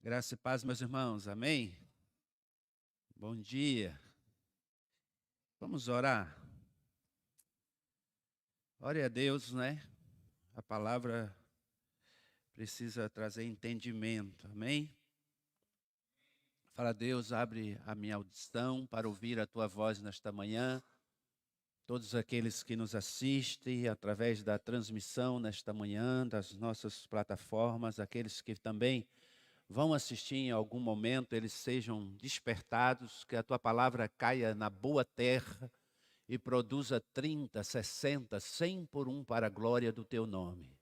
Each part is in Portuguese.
Graça e paz, meus irmãos, amém? Bom dia. Vamos orar. Ore a Deus, né? A palavra precisa trazer entendimento, amém? Fala, Deus, abre a minha audição para ouvir a tua voz nesta manhã. Todos aqueles que nos assistem através da transmissão nesta manhã, das nossas plataformas, aqueles que também vão assistir em algum momento, eles sejam despertados, que a tua palavra caia na boa terra e produza 30, 60, 100 por um para a glória do teu nome.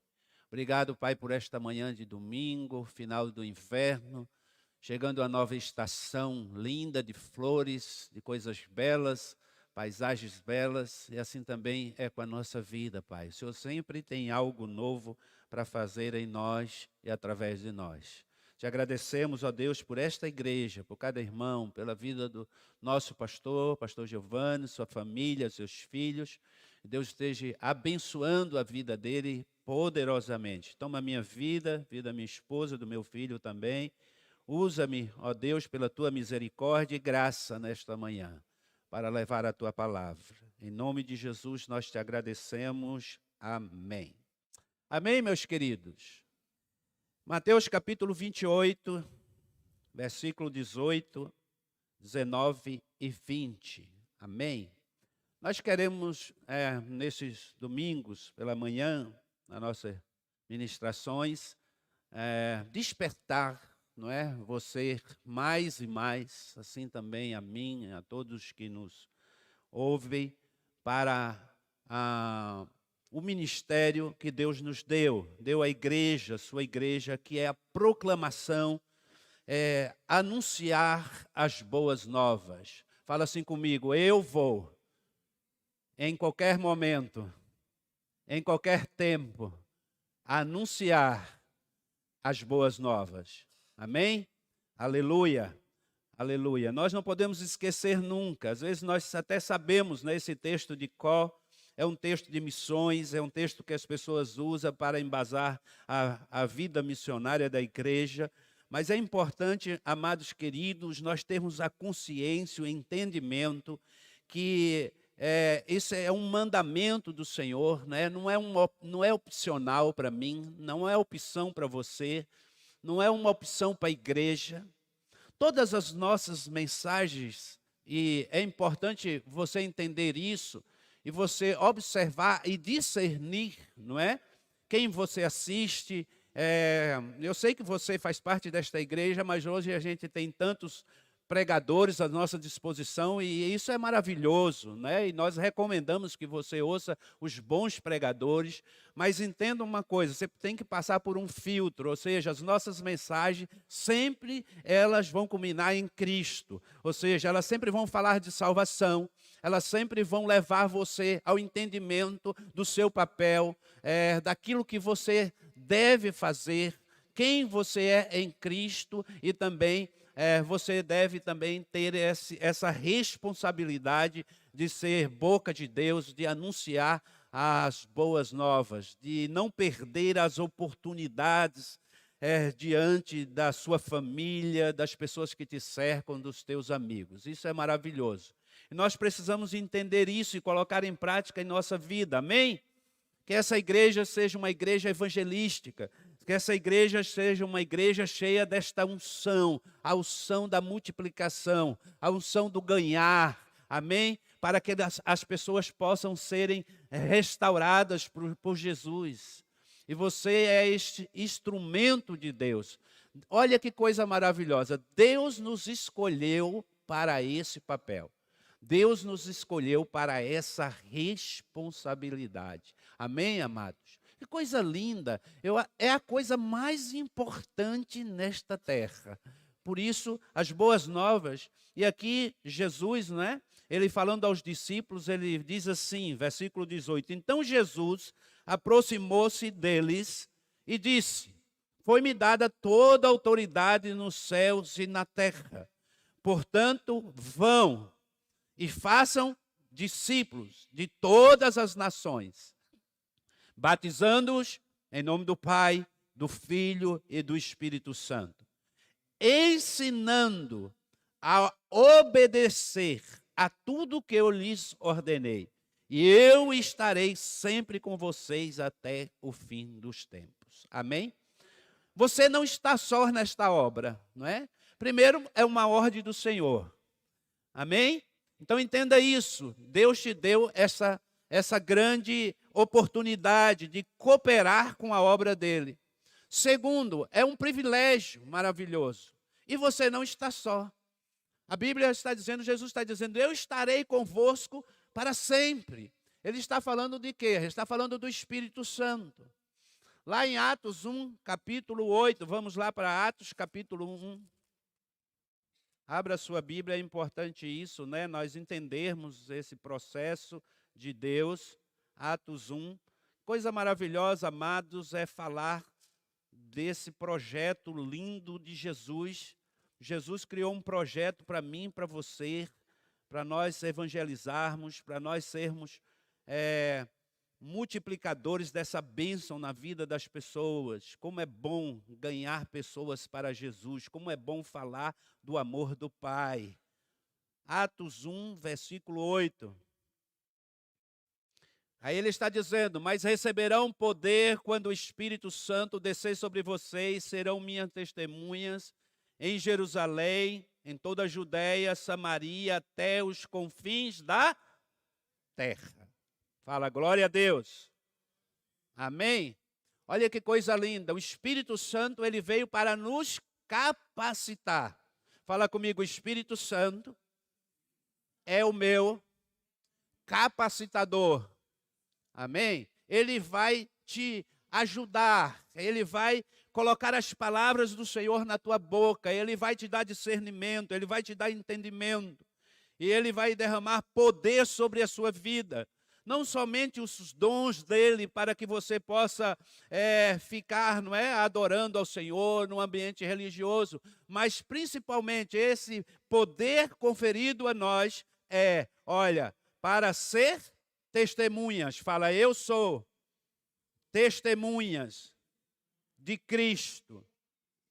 Obrigado, Pai, por esta manhã de domingo, final do inverno, chegando a nova estação linda de flores, de coisas belas, paisagens belas, e assim também é com a nossa vida, Pai. O Senhor sempre tem algo novo para fazer em nós e através de nós. Te agradecemos, ó Deus, por esta igreja, por cada irmão, pela vida do nosso pastor Giovanni, sua família, seus filhos. Deus esteja abençoando a vida dele poderosamente. Toma a minha vida, vida da minha esposa, do meu filho também. Usa-me, ó Deus, pela tua misericórdia e graça nesta manhã, para levar a tua palavra. Em nome de Jesus nós te agradecemos. Amém. Amém, meus queridos. Mateus capítulo 28, versículo 18, 19 e 20. Amém? Nós queremos, nesses domingos, pela manhã, nas nossas ministrações, despertar, não é? Você mais e mais, assim também a mim, a todos que nos ouvem, para o ministério que Deus nos deu à igreja, sua igreja, que é a proclamação, anunciar as boas novas. Fala assim comigo: eu vou, em qualquer momento, em qualquer tempo, anunciar as boas novas. Amém? Aleluia. Aleluia. Nós não podemos esquecer nunca. Às vezes nós até sabemos, né, esse texto de Có, é um texto de missões, é um texto que as pessoas usam para embasar a vida missionária da igreja. Mas é importante, amados queridos, nós termos a consciência, o entendimento que isso é um mandamento do Senhor, né? Não é opcional para mim, não é opção para você, não é uma opção para a igreja. Todas as nossas mensagens, e é importante você entender isso, e você observar e discernir, não é? Quem você assiste. Eu sei que você faz parte desta igreja, mas hoje a gente tem tantos pregadores à nossa disposição e isso é maravilhoso, né? E nós recomendamos que você ouça os bons pregadores, mas entenda uma coisa, você tem que passar por um filtro, ou seja, as nossas mensagens sempre elas vão culminar em Cristo, ou seja, elas sempre vão falar de salvação, elas sempre vão levar você ao entendimento do seu papel, daquilo que você deve fazer, quem você é em Cristo e também você deve também ter essa responsabilidade de ser boca de Deus, de anunciar as boas novas, de não perder as oportunidades diante da sua família, das pessoas que te cercam, dos teus amigos. Isso é maravilhoso. E nós precisamos entender isso e colocar em prática em nossa vida, amém? Que essa igreja seja uma igreja evangelística, que essa igreja seja uma igreja cheia desta unção, a unção da multiplicação, a unção do ganhar, amém? Para que as pessoas possam serem restauradas por Jesus. E você é este instrumento de Deus. Olha que coisa maravilhosa, Deus nos escolheu para esse papel. Deus nos escolheu para essa responsabilidade. Amém, amados? Que coisa linda! É a coisa mais importante nesta terra. Por isso, as boas novas. E aqui, Jesus, né? Ele falando aos discípulos, ele diz assim, versículo 18: então Jesus aproximou-se deles e disse: foi-me dada toda a autoridade nos céus e na terra. Portanto, vão e façam discípulos de todas as nações, batizando-os em nome do Pai, do Filho e do Espírito Santo, ensinando a obedecer a tudo que eu lhes ordenei. E eu estarei sempre com vocês até o fim dos tempos. Amém? Você não está só nesta obra, não é? Primeiro, é uma ordem do Senhor. Amém? Então entenda isso. Deus te deu essa grande oportunidade de cooperar com a obra dele. Segundo, é um privilégio maravilhoso. E você não está só. A Bíblia está dizendo, Jesus está dizendo, eu estarei convosco para sempre. Ele está falando de quê? Ele está falando do Espírito Santo. Lá em Atos 1, capítulo 8, vamos lá para Atos, capítulo 1. Abra a sua Bíblia, é importante isso, né? Nós entendermos esse processo de Deus. Atos 1. Coisa maravilhosa, amados, é falar desse projeto lindo de Jesus. Jesus criou um projeto para mim, para você, para nós evangelizarmos, para nós sermos multiplicadores dessa bênção na vida das pessoas. Como é bom ganhar pessoas para Jesus, como é bom falar do amor do Pai. Atos 1, versículo 8. Aí ele está dizendo, mas receberão poder quando o Espírito Santo descer sobre vocês, serão minhas testemunhas em Jerusalém, em toda a Judéia, Samaria, até os confins da terra. Fala, glória a Deus. Amém? Olha que coisa linda. O Espírito Santo, ele veio para nos capacitar. Fala comigo, o Espírito Santo é o meu capacitador. Amém? Ele vai te ajudar. Ele vai colocar as palavras do Senhor na tua boca. Ele vai te dar discernimento. Ele vai te dar entendimento. E ele vai derramar poder sobre a sua vida. Não somente os dons dele para que você possa ficar, não é, adorando ao Senhor no ambiente religioso, mas principalmente esse poder conferido a nós olha, para ser testemunhas. Fala, eu sou testemunhas de Cristo.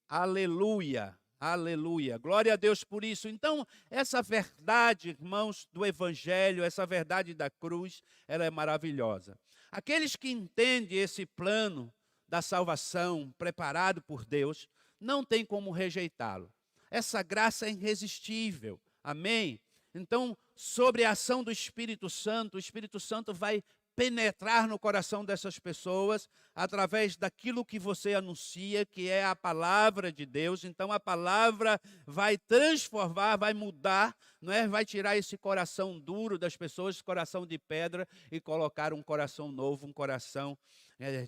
Aleluia. Aleluia, glória a Deus por isso. Então, essa verdade, irmãos, do Evangelho, essa verdade da cruz, ela é maravilhosa. Aqueles que entendem esse plano da salvação preparado por Deus, não tem como rejeitá-lo. Essa graça é irresistível, amém? Então, sobre a ação do Espírito Santo, o Espírito Santo vai penetrar no coração dessas pessoas através daquilo que você anuncia, que é a palavra de Deus. Então a palavra vai transformar, vai mudar, não é? Vai tirar esse coração duro das pessoas, esse coração de pedra, e colocar um coração novo, um coração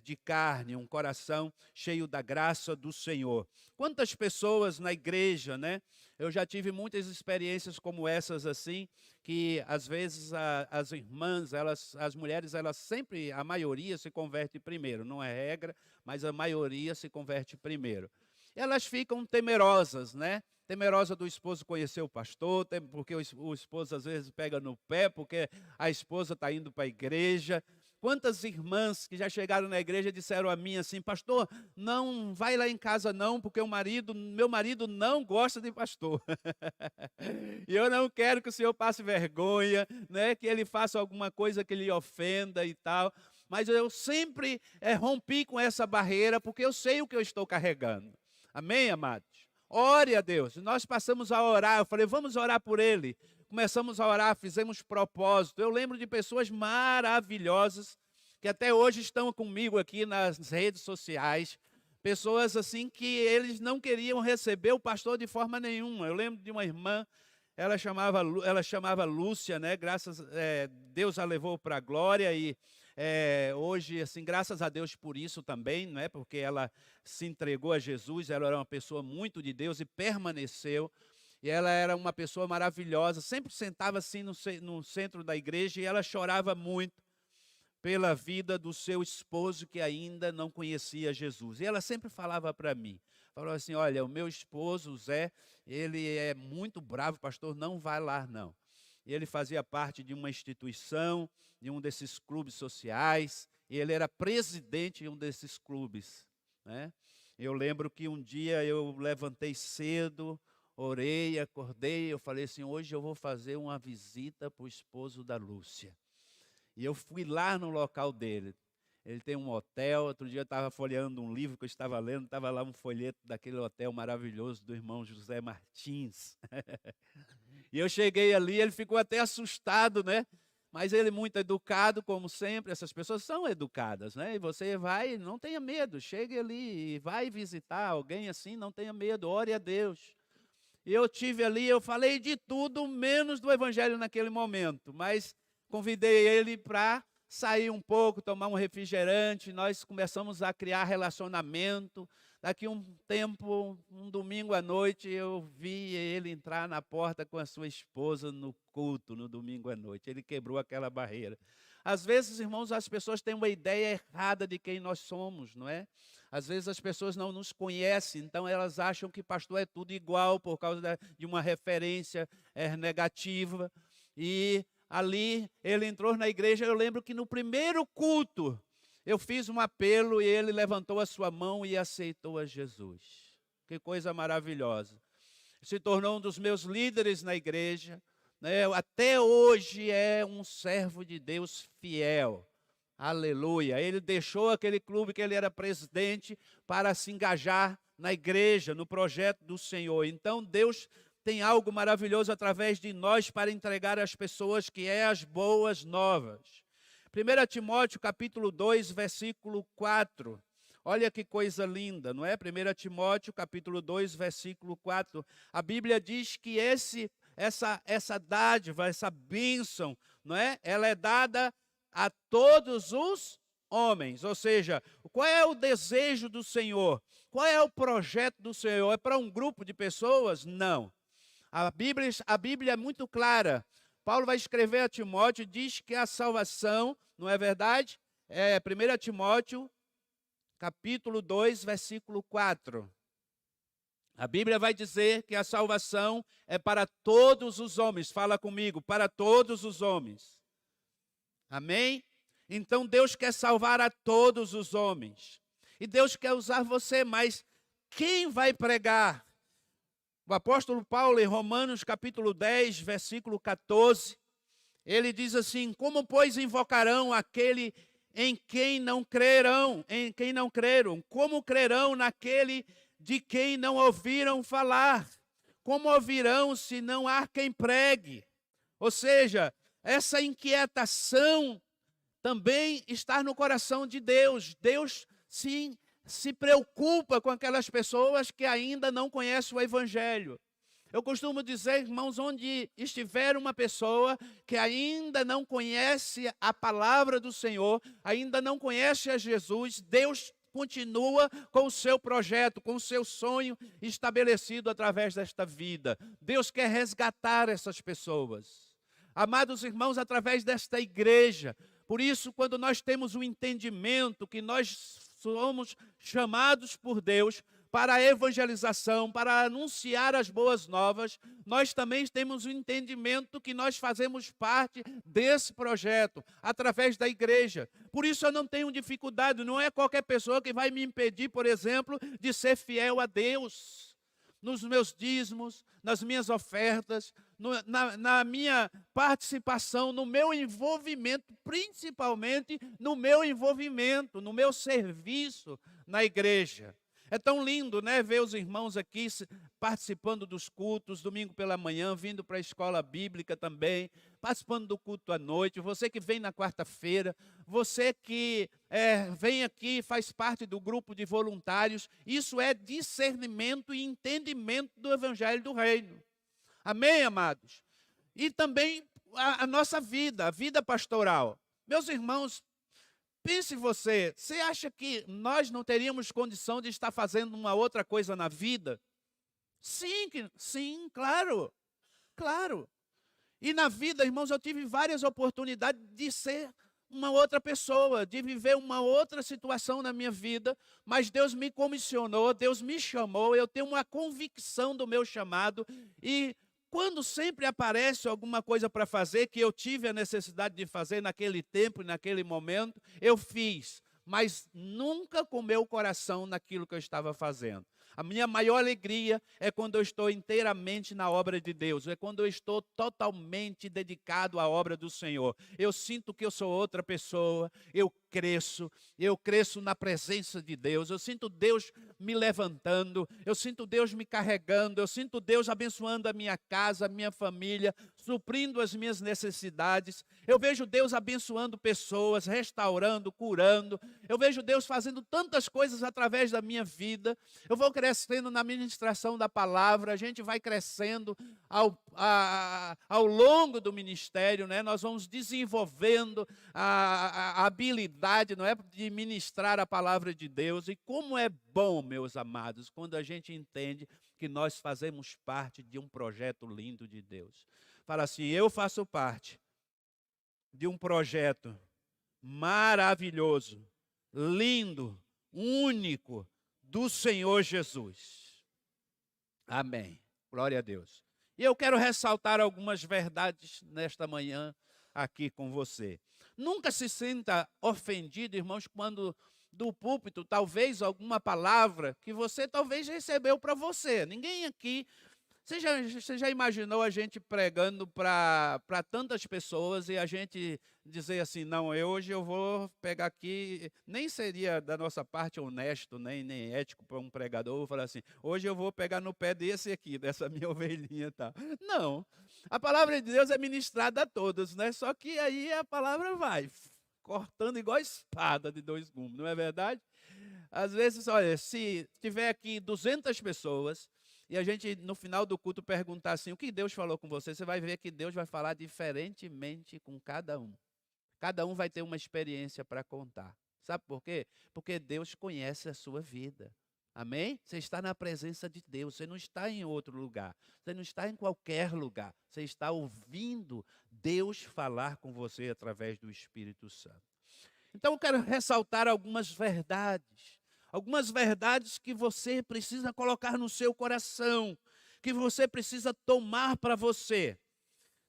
de carne, um coração cheio da graça do Senhor. Quantas pessoas na igreja, né? Eu já tive muitas experiências como essas assim, que às vezes as irmãs, as mulheres, elas sempre, a maioria se converte primeiro, não é regra, mas a maioria se converte primeiro. Elas ficam temerosas, né? Temerosa do esposo conhecer o pastor, porque o esposo às vezes pega no pé, porque a esposa está indo para a igreja. Quantas irmãs que já chegaram na igreja disseram a mim assim, pastor, não vai lá em casa não, porque meu marido não gosta de pastor. E eu não quero que o senhor passe vergonha, né, que ele faça alguma coisa que lhe ofenda e tal. Mas eu sempre rompi com essa barreira, porque eu sei o que eu estou carregando. Amém, amados? Ore a Deus. Nós passamos a orar, eu falei, vamos orar por ele. Começamos a orar, fizemos propósito. Eu lembro de pessoas maravilhosas que até hoje estão comigo aqui nas redes sociais. Pessoas assim que eles não queriam receber o pastor de forma nenhuma. Eu lembro de uma irmã, ela chamava Lúcia, né? Deus a levou para a glória e hoje, assim, graças a Deus por isso também, não é? Porque ela se entregou a Jesus, ela era uma pessoa muito de Deus e permaneceu. E ela era uma pessoa maravilhosa, sempre sentava assim no centro da igreja e ela chorava muito pela vida do seu esposo que ainda não conhecia Jesus. E ela sempre falava para mim, falava assim, olha, o meu esposo, o Zé, ele é muito bravo, pastor, não vai lá não. E ele fazia parte de uma instituição, de um desses clubes sociais, e ele era presidente de um desses clubes, né? Eu lembro que um dia eu levantei cedo, orei, acordei, eu falei assim, hoje eu vou fazer uma visita para o esposo da Lúcia. E eu fui lá no local dele. Ele tem um hotel. Outro dia eu estava folheando um livro que eu estava lendo, estava lá um folheto daquele hotel maravilhoso do irmão José Martins. E eu cheguei ali, ele ficou até assustado, né? Mas ele muito educado, como sempre, essas pessoas são educadas, né? E você vai, não tenha medo, chegue ali e vai visitar alguém assim, não tenha medo, ore a Deus. E eu tive ali, eu falei de tudo, menos do evangelho naquele momento, mas convidei ele para sair um pouco, tomar um refrigerante, nós começamos a criar relacionamento. Daqui um tempo, um domingo à noite, eu vi ele entrar na porta com a sua esposa no culto, no domingo à noite. Ele quebrou aquela barreira. Às vezes, irmãos, as pessoas têm uma ideia errada de quem nós somos, não é? Às vezes as pessoas não nos conhecem, então elas acham que pastor é tudo igual por causa de uma referência negativa. E ali, ele entrou na igreja, eu lembro que no primeiro culto, eu fiz um apelo e ele levantou a sua mão e aceitou a Jesus. Que coisa maravilhosa. Se tornou um dos meus líderes na igreja, né? Até hoje é um servo de Deus fiel. Aleluia. Ele deixou aquele clube que ele era presidente para se engajar na igreja, no projeto do Senhor. Então, Deus tem algo maravilhoso através de nós para entregar às pessoas, que é as boas novas. 1 Timóteo capítulo 2, versículo 4. Olha que coisa linda, não é? 1 Timóteo capítulo 2, versículo 4. A Bíblia diz que essa dádiva, essa bênção, não é? Ela é dada a todos os homens. Ou seja, qual é o desejo do Senhor? Qual é o projeto do Senhor? É para um grupo de pessoas? Não. A Bíblia é muito clara. Paulo vai escrever a Timóteo e diz que a salvação, não é verdade? 1 Timóteo, capítulo 2, versículo 4. A Bíblia vai dizer que a salvação é para todos os homens. Fala comigo, para todos os homens. Amém? Então Deus quer salvar a todos os homens. E Deus quer usar você, mas quem vai pregar? O apóstolo Paulo, em Romanos capítulo 10, versículo 14, ele diz assim, como pois invocarão aquele em quem não creram, como crerão naquele de quem não ouviram falar? Como ouvirão se não há quem pregue? Ou seja, essa inquietação também está no coração de Deus. Deus se preocupa com aquelas pessoas que ainda não conhecem o Evangelho. Eu costumo dizer, irmãos, onde estiver uma pessoa que ainda não conhece a palavra do Senhor, ainda não conhece a Jesus, Deus continua com o seu projeto, com o seu sonho estabelecido através desta vida. Deus quer resgatar essas pessoas. Amados irmãos, através desta igreja, por isso, quando nós temos o entendimento que nós somos chamados por Deus para a evangelização, para anunciar as boas novas, nós também temos o entendimento que nós fazemos parte desse projeto, através da igreja. Por isso eu não tenho dificuldade, não é qualquer pessoa que vai me impedir, por exemplo, de ser fiel a Deus. Nos meus dízimos, nas minhas ofertas, na minha participação, no meu envolvimento, principalmente no meu envolvimento, no meu serviço na igreja. É tão lindo, né, ver os irmãos aqui participando dos cultos, domingo pela manhã, vindo para a escola bíblica também, participando do culto à noite, você que vem na quarta-feira, você que vem aqui, faz parte do grupo de voluntários, isso é discernimento e entendimento do Evangelho do Reino. Amém, amados? E também a nossa vida, a vida pastoral. Meus irmãos, pense você acha que nós não teríamos condição de estar fazendo uma outra coisa na vida? Sim, claro. E na vida, irmãos, eu tive várias oportunidades de ser uma outra pessoa, de viver uma outra situação na minha vida, mas Deus me comissionou, Deus me chamou, eu tenho uma convicção do meu chamado e quando sempre aparece alguma coisa para fazer, que eu tive a necessidade de fazer naquele tempo e naquele momento, eu fiz. mas nunca com meu coração naquilo que eu estava fazendo. A minha maior alegria é quando eu estou inteiramente na obra de Deus, é quando eu estou totalmente dedicado à obra do Senhor. Eu sinto que eu sou outra pessoa, eu cresço na presença de Deus, eu sinto Deus me levantando, eu sinto Deus me carregando, eu sinto Deus abençoando a minha casa, a minha família, suprindo as minhas necessidades. Eu vejo Deus abençoando pessoas, restaurando, curando. Eu vejo Deus fazendo tantas coisas através da minha vida. Eu vou crescendo na ministração da palavra, a gente vai crescendo ao longo do ministério, né? Nós vamos desenvolvendo a habilidade, não é, de ministrar a palavra de Deus. E como é bom, meus amados, quando a gente entende que nós fazemos parte de um projeto lindo de Deus. Fala assim, eu faço parte de um projeto maravilhoso, lindo, único, do Senhor Jesus. Amém. Glória a Deus. E eu quero ressaltar algumas verdades nesta manhã aqui com você. Nunca se sinta ofendido, irmãos, quando do púlpito, talvez alguma palavra que você talvez recebeu para você. Ninguém aqui... Você já imaginou a gente pregando para tantas pessoas e a gente dizer assim, não, hoje eu vou pegar aqui, nem seria da nossa parte honesto, nem ético para um pregador, falar assim, hoje eu vou pegar no pé desse aqui, dessa minha ovelhinha e tal. Não, a palavra de Deus é ministrada a todos, né? Só que aí a palavra vai cortando igual espada de dois gumes, não é verdade? Às vezes, olha, se tiver aqui 200 pessoas, e a gente, no final do culto, perguntar assim, o que Deus falou com você? Você vai ver que Deus vai falar diferentemente com cada um. Cada um vai ter uma experiência para contar. Sabe por quê? Porque Deus conhece a sua vida. Amém? Você está na presença de Deus, você não está em outro lugar. Você não está em qualquer lugar. Você está ouvindo Deus falar com você através do Espírito Santo. Então, eu quero ressaltar algumas verdades que você precisa colocar no seu coração, que você precisa tomar para você.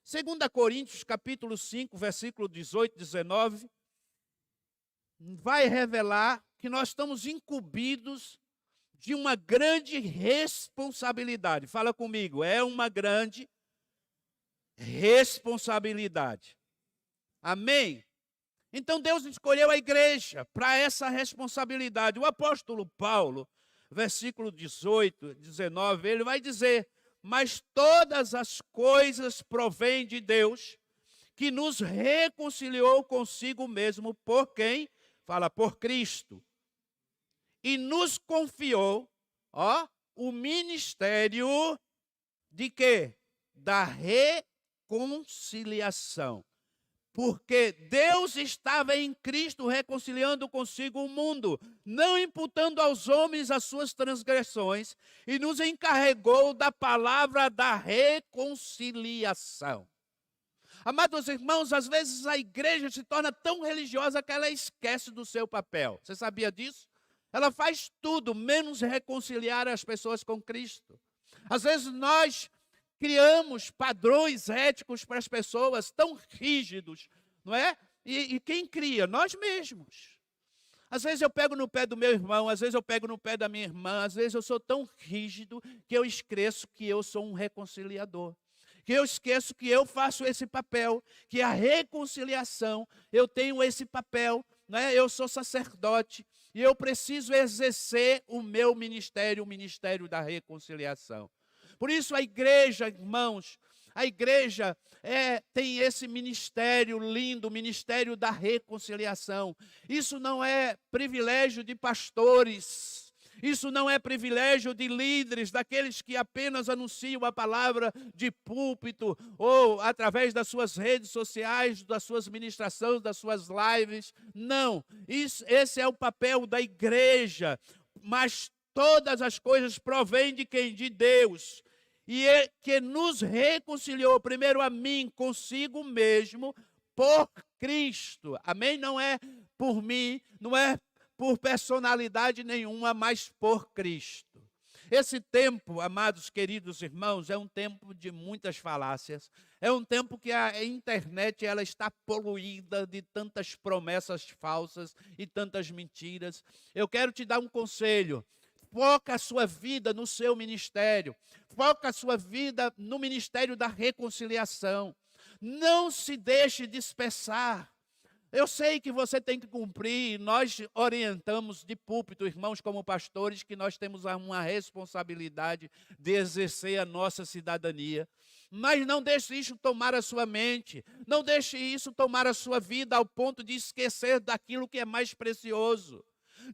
2 Coríntios, capítulo 5, versículo 18, 19, vai revelar que nós estamos incumbidos de uma grande responsabilidade. Fala comigo, é uma grande responsabilidade. Amém? Então Deus escolheu a igreja para essa responsabilidade. O apóstolo Paulo, versículo 18, 19, ele vai dizer, mas todas as coisas provêm de Deus, que nos reconciliou consigo mesmo, por quem? Fala, por Cristo. E nos confiou, o ministério de quê? Da reconciliação. Porque Deus estava em Cristo reconciliando consigo o mundo, não imputando aos homens as suas transgressões, e nos encarregou da palavra da reconciliação. Amados irmãos, às vezes a igreja se torna tão religiosa que ela esquece do seu papel. Você sabia disso? Ela faz tudo, menos reconciliar as pessoas com Cristo. Às vezes nós criamos padrões éticos para as pessoas tão rígidos, não é? E quem cria? Nós mesmos. Às vezes eu pego no pé do meu irmão, às vezes eu pego no pé da minha irmã, às vezes eu sou tão rígido que eu esqueço que eu sou um reconciliador. Que eu esqueço que eu faço esse papel, que a reconciliação, eu tenho esse papel, né? Eu sou sacerdote e eu preciso exercer o meu ministério, o ministério da reconciliação. Por isso a igreja, irmãos, a igreja tem esse ministério lindo, o ministério da reconciliação. Isso não é privilégio de pastores, isso não é privilégio de líderes, daqueles que apenas anunciam a palavra de púlpito ou através das suas redes sociais, das suas ministrações, das suas lives. Não, esse é o papel da igreja, mas todas as coisas provêm de quem? De Deus. E que nos reconciliou, primeiro a mim, consigo mesmo, por Cristo. Amém? Não é por mim, não é por personalidade nenhuma, mas por Cristo. Esse tempo, amados, queridos irmãos, é um tempo de muitas falácias. É um tempo que a internet ela está poluída de tantas promessas falsas e tantas mentiras. Eu quero te dar um conselho. Foca a sua vida no seu ministério. Foca a sua vida no ministério da reconciliação. Não se deixe dispersar. Eu sei que você tem que cumprir, nós orientamos de púlpito, irmãos como pastores, que nós temos uma responsabilidade de exercer a nossa cidadania. Mas não deixe isso tomar a sua mente, não deixe isso tomar a sua vida ao ponto de esquecer daquilo que é mais precioso,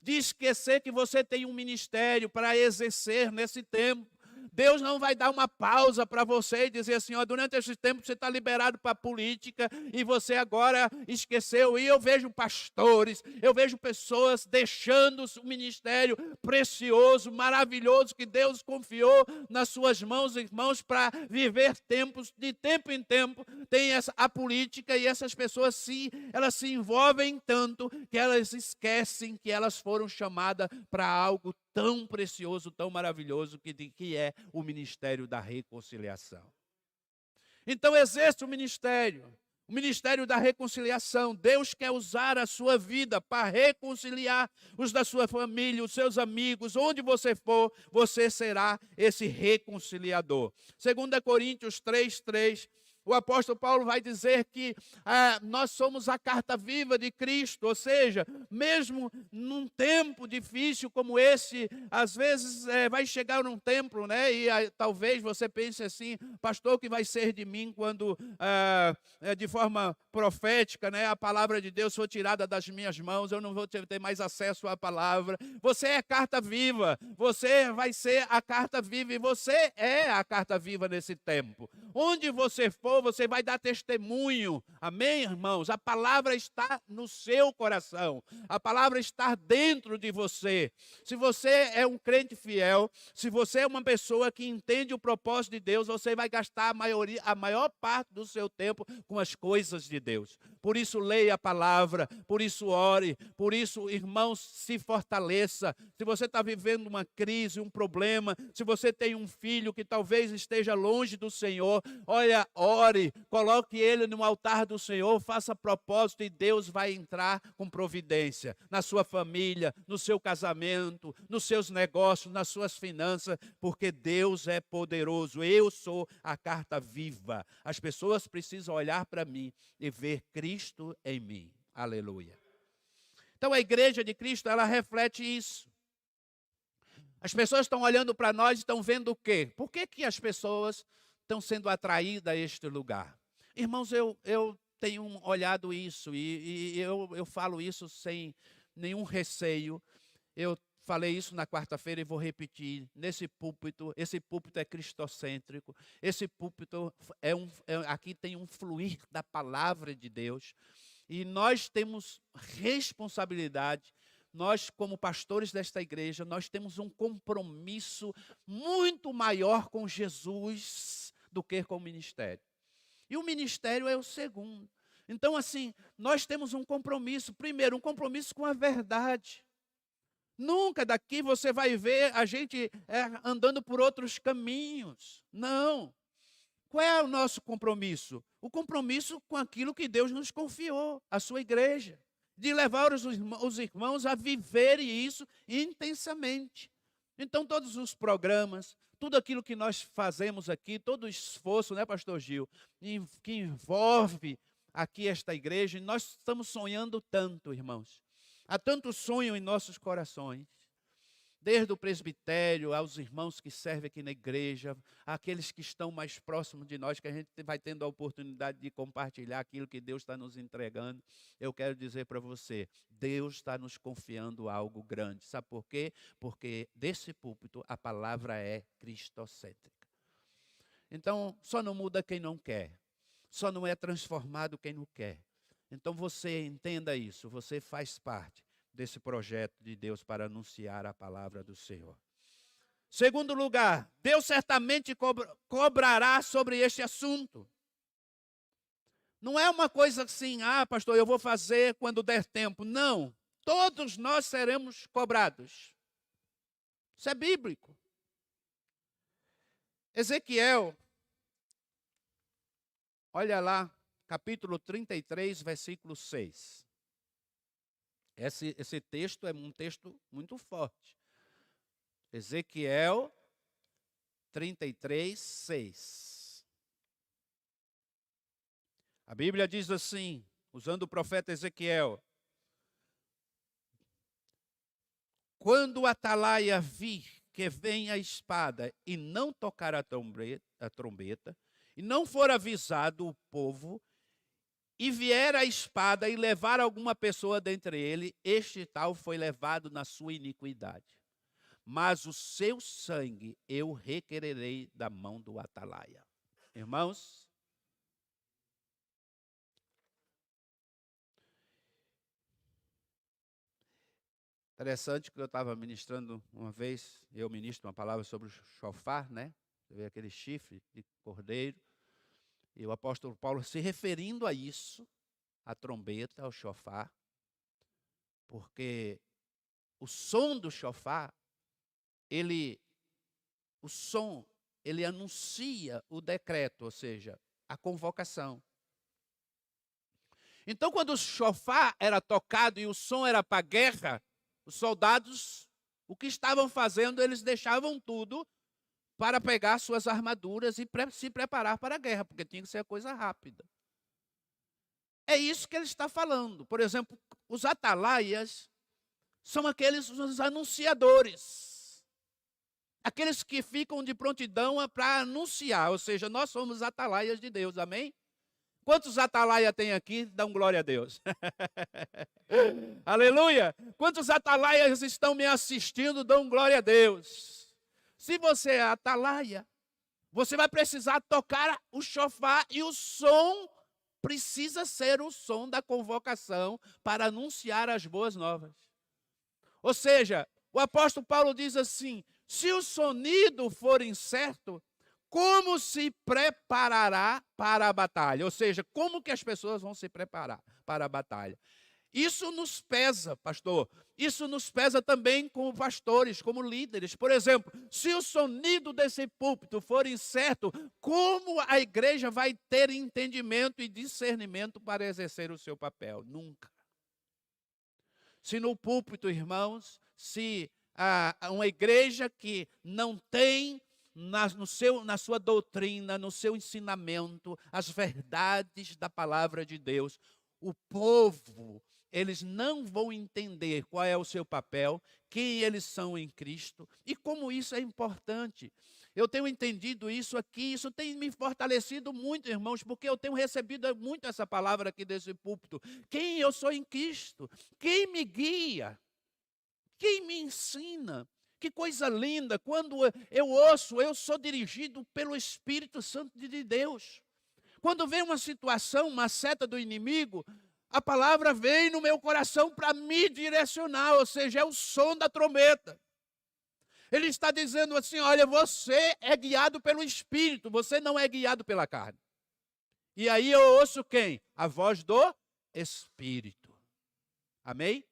de esquecer que você tem um ministério para exercer nesse tempo. Deus não vai dar uma pausa para você e dizer assim, ó, durante esse tempo você está liberado para a política e você agora esqueceu. E eu vejo pastores, eu vejo pessoas deixando o ministério precioso, maravilhoso que Deus confiou nas suas mãos, irmãos, para viver tempos, de tempo em tempo, tem a política e essas pessoas elas se envolvem tanto que elas esquecem que elas foram chamadas para algo tão precioso, tão maravilhoso que é o ministério da reconciliação. Então exerça o ministério da reconciliação. Deus quer usar a sua vida para reconciliar os da sua família, os seus amigos, onde você for, você será esse reconciliador. 2 Coríntios 3:3. O apóstolo Paulo vai dizer que nós somos a carta viva de Cristo, ou seja, mesmo num tempo difícil como esse, às vezes vai chegar num tempo, né? E talvez você pense assim, pastor, o que vai ser de mim quando, de forma profética, né, a palavra de Deus for tirada das minhas mãos, eu não vou ter mais acesso à palavra. Você é carta viva, você vai ser a carta viva e você é a carta viva nesse tempo. Onde você for, você vai dar testemunho. Amém, irmãos? A palavra está no seu coração. A palavra está dentro de você. Se você é um crente fiel, se você é uma pessoa que entende o propósito de Deus, você vai gastar a maior parte do seu tempo com as coisas de Deus. Por isso, leia a palavra, por isso, ore, por isso, irmãos, se fortaleça. Se você está vivendo uma crise, um problema, se você tem um filho que talvez esteja longe do Senhor, olha, ore, coloque ele no altar do Senhor, faça propósito e Deus vai entrar com providência na sua família, no seu casamento, nos seus negócios, nas suas finanças, porque Deus é poderoso. Eu sou a carta viva. As pessoas precisam olhar para mim e ver Cristo em mim. Aleluia. Então a igreja de Cristo, ela reflete isso. As pessoas estão olhando para nós e estão vendo o quê? Por que as pessoas estão sendo atraídas a este lugar? Irmãos, eu tenho olhado isso e eu falo isso sem nenhum receio. Eu falei isso na quarta-feira e vou repetir. Nesse púlpito, esse púlpito é cristocêntrico. Esse púlpito aqui tem um fluir da palavra de Deus. E nós temos responsabilidade. Nós, como pastores desta igreja, nós temos um compromisso muito maior com Jesus do que com o ministério. E o ministério é o segundo. Então, assim, nós temos um compromisso. Primeiro, um compromisso com a verdade. Nunca daqui você vai ver a gente andando por outros caminhos. Não. Qual é o nosso compromisso? O compromisso com aquilo que Deus nos confiou, a sua igreja. De levar os irmãos a viverem isso intensamente. Então, todos os programas, tudo aquilo que nós fazemos aqui, todo o esforço, né, pastor Gil, que envolve aqui esta igreja, nós estamos sonhando tanto, irmãos. Há tanto sonho em nossos corações. Desde o presbitério, aos irmãos que servem aqui na igreja, àqueles que estão mais próximos de nós, que a gente vai tendo a oportunidade de compartilhar aquilo que Deus está nos entregando. Eu quero dizer para você, Deus está nos confiando algo grande. Sabe por quê? Porque desse púlpito a palavra é cristocêntrica. Então, só não muda quem não quer. Só não é transformado quem não quer. Então você entenda isso, você faz parte desse projeto de Deus para anunciar a palavra do Senhor. Segundo lugar, Deus certamente cobrará sobre este assunto. Não é uma coisa assim, pastor, eu vou fazer quando der tempo. Não, todos nós seremos cobrados. Isso é bíblico. Ezequiel, olha lá, capítulo 33, versículo 6. Esse texto é um texto muito forte. Ezequiel 33, 6. A Bíblia diz assim, usando o profeta Ezequiel: quando o atalaia vir que vem a espada e não tocar a trombeta, e não for avisado o povo, e vier a espada e levar alguma pessoa dentre ele, este tal foi levado na sua iniquidade. Mas o seu sangue eu requererei da mão do atalaia. Irmãos, interessante que eu estava ministrando uma vez, eu ministro uma palavra sobre o chofar, né? Você vê aquele chifre de cordeiro. E o apóstolo Paulo se referindo a isso, a trombeta, ao chofar, porque o som do chofar, ele anuncia o decreto, ou seja, a convocação. Então, quando o chofar era tocado e o som era para a guerra, os soldados, o que estavam fazendo, eles deixavam tudo para pegar suas armaduras e se preparar para a guerra, porque tinha que ser coisa rápida. É isso que ele está falando. Por exemplo, os atalaias são os anunciadores. Aqueles que ficam de prontidão para anunciar, ou seja, nós somos atalaias de Deus, amém? Quantos atalaias tem aqui? Dão glória a Deus. Aleluia! Quantos atalaias estão me assistindo? Dão glória a Deus. Se você é atalaia, você vai precisar tocar o chofar e o som precisa ser o som da convocação para anunciar as boas novas. Ou seja, o apóstolo Paulo diz assim: se o sonido for incerto, como se preparará para a batalha? Ou seja, como que as pessoas vão se preparar para a batalha? Isso nos pesa, pastor. Isso nos pesa também como pastores, como líderes. Por exemplo, se o sonido desse púlpito for incerto, como a igreja vai ter entendimento e discernimento para exercer o seu papel? Nunca. Se no púlpito, irmãos, se uma igreja que não tem na sua doutrina, no seu ensinamento, as verdades da palavra de Deus, o povo, eles não vão entender qual é o seu papel, quem eles são em Cristo e como isso é importante. Eu tenho entendido isso aqui, isso tem me fortalecido muito, irmãos, porque eu tenho recebido muito essa palavra aqui desse púlpito. Quem eu sou em Cristo? Quem me guia? Quem me ensina? Que coisa linda, quando eu ouço, eu sou dirigido pelo Espírito Santo de Deus. Quando vem uma situação, uma seta do inimigo, a palavra vem no meu coração para me direcionar, ou seja, é o som da trombeta. Ele está dizendo assim: olha, você é guiado pelo Espírito, você não é guiado pela carne. E aí eu ouço quem? A voz do Espírito. Amém?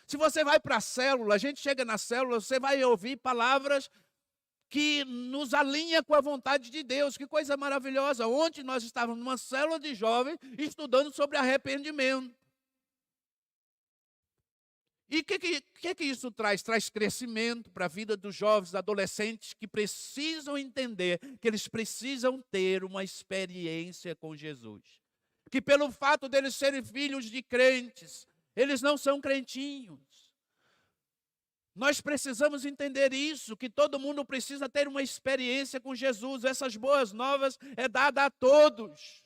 Se você vai para a célula, a gente chega na célula, você vai ouvir palavras que nos alinha com a vontade de Deus. Que coisa maravilhosa. Ontem nós estávamos numa célula de jovens estudando sobre arrependimento. E o que isso traz? Traz crescimento para a vida dos jovens, adolescentes que precisam entender que eles precisam ter uma experiência com Jesus. Que pelo fato deles serem filhos de crentes, eles não são crentinhos. Nós precisamos entender isso, que todo mundo precisa ter uma experiência com Jesus. Essas boas novas é dada a todos,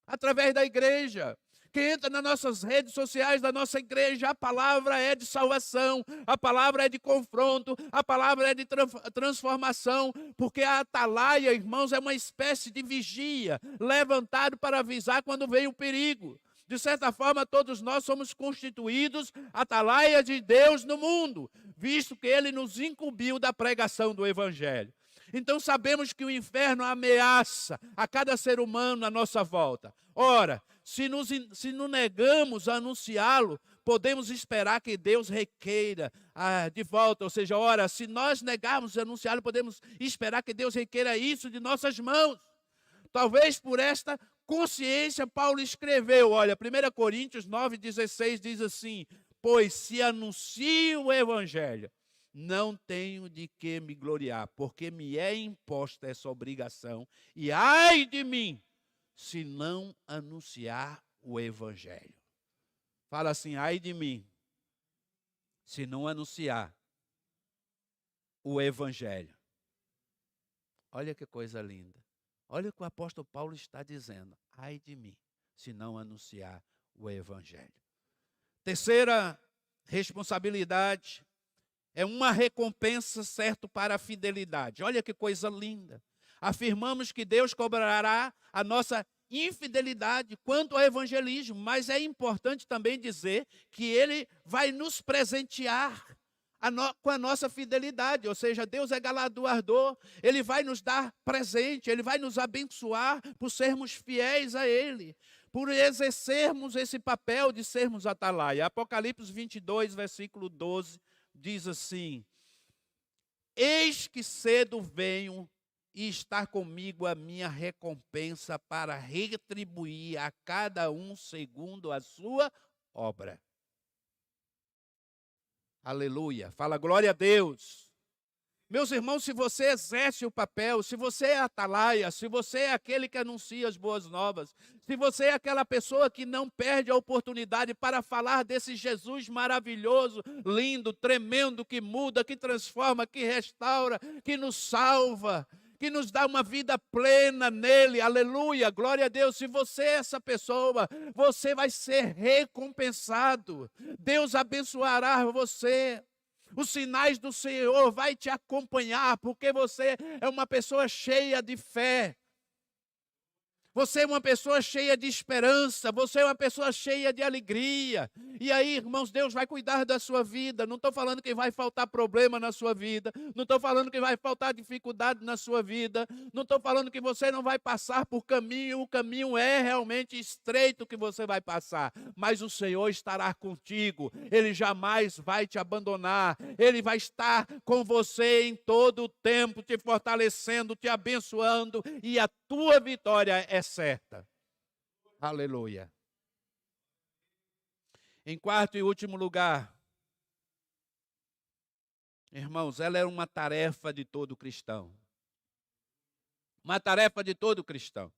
através da igreja. Quem entra nas nossas redes sociais da nossa igreja, a palavra é de salvação, a palavra é de confronto, a palavra é de transformação, porque a atalaia, irmãos, é uma espécie de vigia, levantado para avisar quando vem o perigo. De certa forma, todos nós somos constituídos atalaia de Deus no mundo, visto que Ele nos incumbiu da pregação do Evangelho. Então sabemos que o inferno ameaça a cada ser humano à nossa volta. Ora, se nos negamos a anunciá-lo, podemos esperar que Deus requeira de volta. Ou seja, ora, se nós negarmos anunciá-lo, podemos esperar que Deus requeira isso de nossas mãos. Talvez por esta consciência, Paulo escreveu, olha, 1 Coríntios 9,16 diz assim: pois se anuncio o evangelho, não tenho de que me gloriar, porque me é imposta essa obrigação, e ai de mim, se não anunciar o evangelho. Fala assim, ai de mim, se não anunciar o evangelho. Olha que coisa linda. Olha o que o apóstolo Paulo está dizendo. Ai de mim, se não anunciar o evangelho. Terceira responsabilidade é uma recompensa certa para a fidelidade. Olha que coisa linda. Afirmamos que Deus cobrará a nossa infidelidade quanto ao evangelismo, mas é importante também dizer que Ele vai nos presentear com a nossa fidelidade, ou seja, Deus é galardoador, Ele vai nos dar presente, Ele vai nos abençoar por sermos fiéis a Ele, por exercermos esse papel de sermos atalaia. Apocalipse 22, versículo 12, diz assim: eis que cedo venho e está comigo a minha recompensa para retribuir a cada um segundo a sua obra. Aleluia. Fala glória a Deus. Meus irmãos, se você exerce o papel, se você é atalaia, se você é aquele que anuncia as boas novas, se você é aquela pessoa que não perde a oportunidade para falar desse Jesus maravilhoso, lindo, tremendo, que muda, que transforma, que restaura, que nos salva, que nos dá uma vida plena nele, aleluia, glória a Deus. Se você é essa pessoa, você vai ser recompensado, Deus abençoará você, os sinais do Senhor vai te acompanhar, porque você é uma pessoa cheia de fé. Você é uma pessoa cheia de esperança, você é uma pessoa cheia de alegria. E aí, irmãos, Deus vai cuidar da sua vida. Não estou falando que vai faltar problema na sua vida. Não estou falando que vai faltar dificuldade na sua vida. Não estou falando que você não vai passar por caminho. O caminho é realmente estreito que você vai passar. Mas o Senhor estará contigo. Ele jamais vai te abandonar. Ele vai estar com você em todo o tempo, te fortalecendo, te abençoando. E a tua vitória é certa. Aleluia. Em quarto e último lugar, irmãos, ela é uma tarefa de todo cristão. Uma tarefa de todo cristão.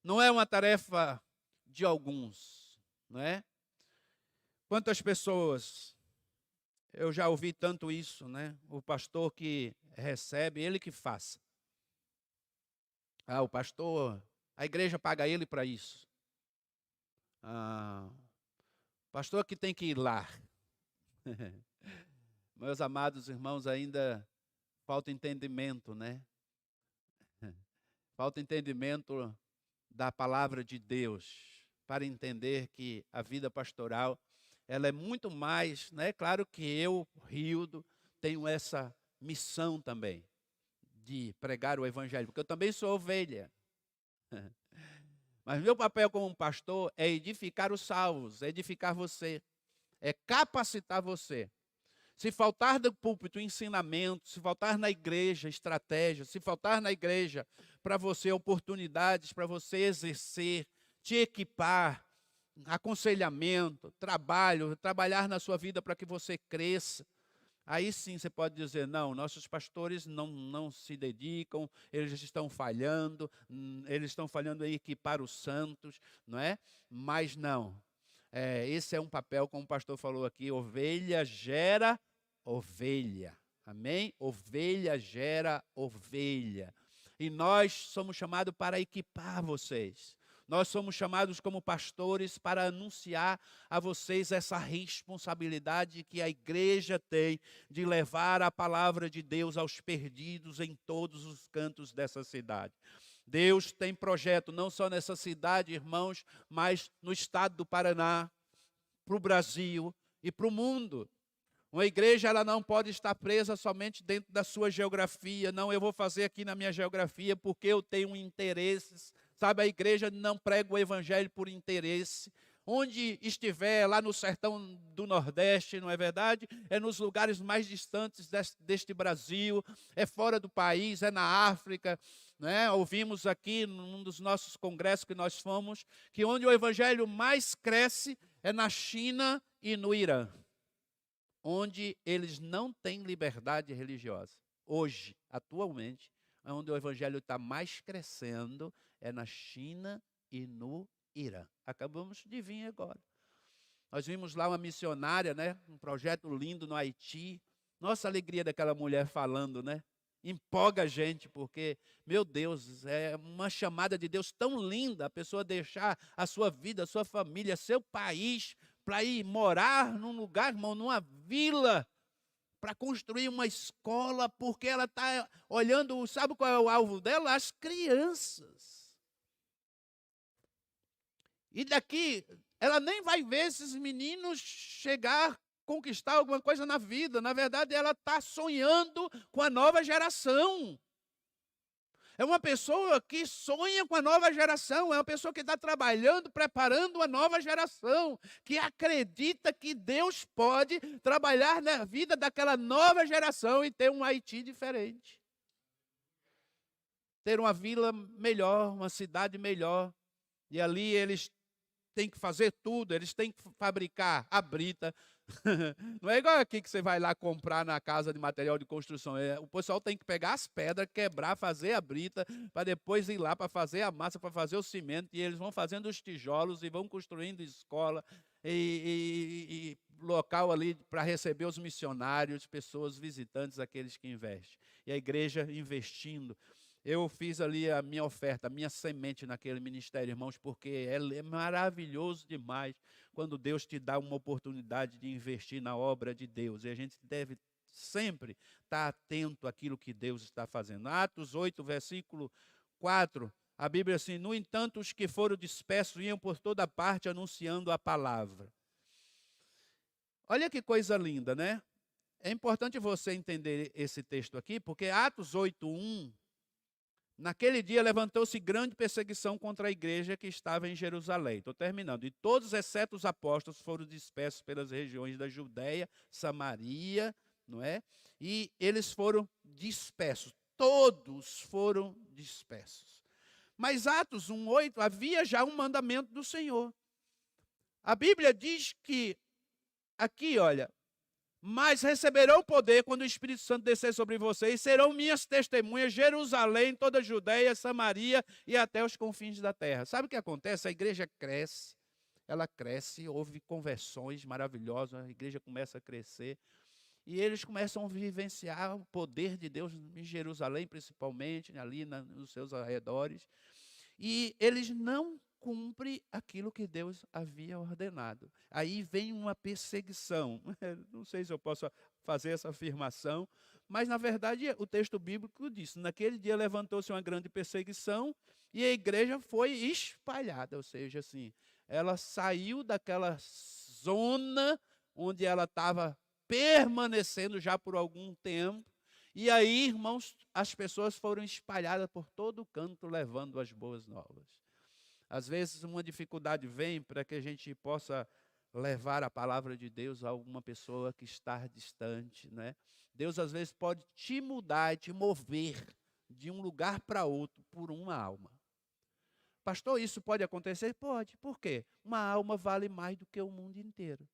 Não é uma tarefa de alguns, não é? Quantas pessoas, eu já ouvi tanto isso, né? O pastor que recebe, ele que faça. O pastor, a igreja paga ele para isso. Pastor que tem que ir lá. Meus amados irmãos, ainda falta entendimento, né? Falta entendimento da palavra de Deus, para entender que a vida pastoral, ela é muito mais, né? Claro que eu, Rildo, tenho essa missão também, de pregar o evangelho, porque eu também sou ovelha. Mas meu papel como pastor é edificar os salvos, é edificar você, é capacitar você. Se faltar do púlpito ensinamento, se faltar na igreja estratégia, se faltar na igreja para você oportunidades, para você exercer, te equipar, aconselhamento, trabalhar na sua vida para que você cresça, aí sim você pode dizer, não, nossos pastores não se dedicam, eles estão falhando em equipar os santos, não é? Mas não, esse é um papel, como o pastor falou aqui, ovelha gera ovelha, amém? Ovelha gera ovelha, e nós somos chamados para equipar vocês. Nós somos chamados como pastores para anunciar a vocês essa responsabilidade que a igreja tem de levar a palavra de Deus aos perdidos em todos os cantos dessa cidade. Deus tem projeto não só nessa cidade, irmãos, mas no estado do Paraná, para o Brasil e para o mundo. Uma igreja, ela não pode estar presa somente dentro da sua geografia. Não, eu vou fazer aqui na minha geografia porque eu tenho interesses. Sabe, a igreja não prega o evangelho por interesse. onde estiver, lá no sertão do Nordeste, não é verdade? É nos lugares mais distantes deste Brasil, é fora do país, é na África, né? Ouvimos aqui num dos nossos congressos que nós fomos, que onde o evangelho mais cresce é na China e no Irã, onde eles não têm liberdade religiosa. Hoje, atualmente, onde o evangelho está mais crescendo é na China e no Irã. Acabamos de vir agora. Nós vimos lá uma missionária, né? Um projeto lindo no Haiti. Nossa, a alegria daquela mulher falando, né? Empolga a gente, porque, meu Deus, é uma chamada de Deus tão linda, a pessoa deixar a sua vida, a sua família, seu país, para ir morar num lugar, irmão, numa vila, para construir uma escola, porque ela está olhando, sabe qual é o alvo dela? As crianças. E daqui, ela nem vai ver esses meninos chegar, conquistar alguma coisa na vida. Na verdade, ela está sonhando com a nova geração. É uma pessoa que sonha com a nova geração, é uma pessoa que está trabalhando, preparando uma nova geração, que acredita que Deus pode trabalhar na vida daquela nova geração e ter um Haiti diferente. Ter uma vila melhor, uma cidade melhor. E ali eles têm que fazer tudo, eles têm que fabricar a brita. Não é igual aqui que você vai lá comprar na casa de material de construção. O pessoal tem que pegar as pedras, quebrar, fazer a brita, para depois ir lá para fazer a massa, para fazer o cimento. E eles vão fazendo os tijolos e vão construindo escola e local ali para receber os missionários, pessoas visitantes, aqueles que investem. E a igreja investindo. Eu fiz ali a minha oferta, a minha semente naquele ministério, irmãos, porque é maravilhoso demais quando Deus te dá uma oportunidade de investir na obra de Deus. E a gente deve sempre estar atento àquilo que Deus está fazendo. Atos 8, versículo 4, a Bíblia assim: no entanto, os que foram dispersos iam por toda parte anunciando a palavra. Olha que coisa linda, né? É importante você entender esse texto aqui, porque Atos 8:1, naquele dia levantou-se grande perseguição contra a igreja que estava em Jerusalém. Estou terminando. E todos, exceto os apóstolos, foram dispersos pelas regiões da Judéia, Samaria, não é? E eles foram dispersos. Todos foram dispersos. Mas Atos 1:8, havia já um mandamento do Senhor. A Bíblia diz que, aqui, olha, mas receberão poder quando o Espírito Santo descer sobre vocês, serão minhas testemunhas, Jerusalém, toda a Judéia, Samaria e até os confins da terra. Sabe o que acontece? A igreja cresce, ela cresce, houve conversões maravilhosas, a igreja começa a crescer, e eles começam a vivenciar o poder de Deus em Jerusalém, principalmente, ali nos seus arredores, e eles não cumprem aquilo que Deus havia ordenado. Aí vem uma perseguição. Não sei se eu posso fazer essa afirmação, mas na verdade o texto bíblico diz: naquele dia levantou-se uma grande perseguição e a igreja foi espalhada, ou seja, assim, ela saiu daquela zona onde ela estava permanecendo já por algum tempo. E aí, irmãos, as pessoas foram espalhadas por todo o canto levando as boas novas. Às vezes uma dificuldade vem para que a gente possa levar a palavra de Deus a alguma pessoa que está distante, né? Deus às vezes pode te mudar e te mover de um lugar para outro por uma alma. Pastor, isso pode acontecer? Pode. Por quê? Uma alma vale mais do que o mundo inteiro.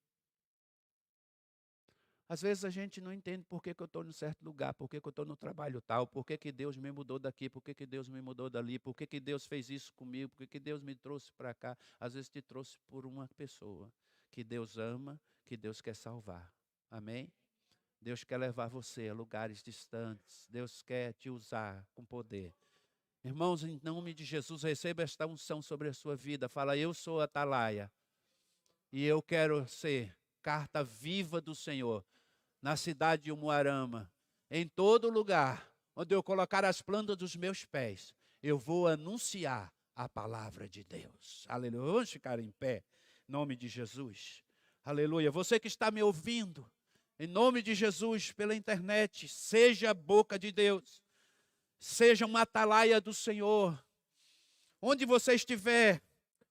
Às vezes a gente não entende por que eu estou em certo lugar, por que eu estou no trabalho tal, por que Deus me mudou daqui, por que Deus me mudou dali, por que Deus fez isso comigo, por que Deus me trouxe para cá. Às vezes te trouxe por uma pessoa que Deus ama, que Deus quer salvar. Amém? Deus quer levar você a lugares distantes. Deus quer te usar com poder. Irmãos, em nome de Jesus, receba esta unção sobre a sua vida. Fala: eu sou Atalaia e eu quero ser carta viva do Senhor na cidade de Umuarama, em todo lugar onde eu colocar as plantas dos meus pés, eu vou anunciar a palavra de Deus. Aleluia. Vamos ficar em pé, em nome de Jesus. Aleluia. Você que está me ouvindo, em nome de Jesus, pela internet, seja a boca de Deus, seja uma atalaia do Senhor. Onde você estiver,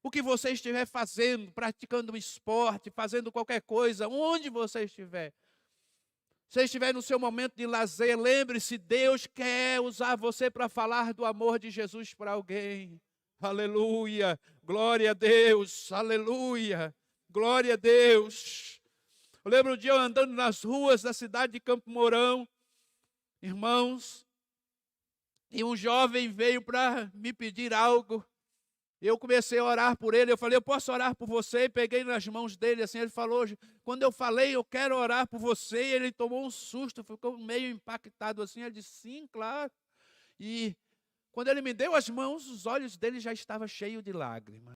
O que você estiver fazendo, praticando um esporte, fazendo qualquer coisa, onde você estiver. Se você estiver no seu momento de lazer, lembre-se, Deus quer usar você para falar do amor de Jesus para alguém. Aleluia, glória a Deus, aleluia, glória a Deus. Eu lembro um dia eu andando nas ruas da cidade de Campo Mourão, irmãos, e um jovem veio para me pedir algo. Eu comecei a orar por ele, eu falei, eu posso orar por você? E peguei nas mãos dele, assim, ele falou, quando eu falei, eu quero orar por você, e ele tomou um susto, ficou meio impactado assim, ele disse, sim, claro. E quando ele me deu as mãos, os olhos dele já estavam cheios de lágrimas.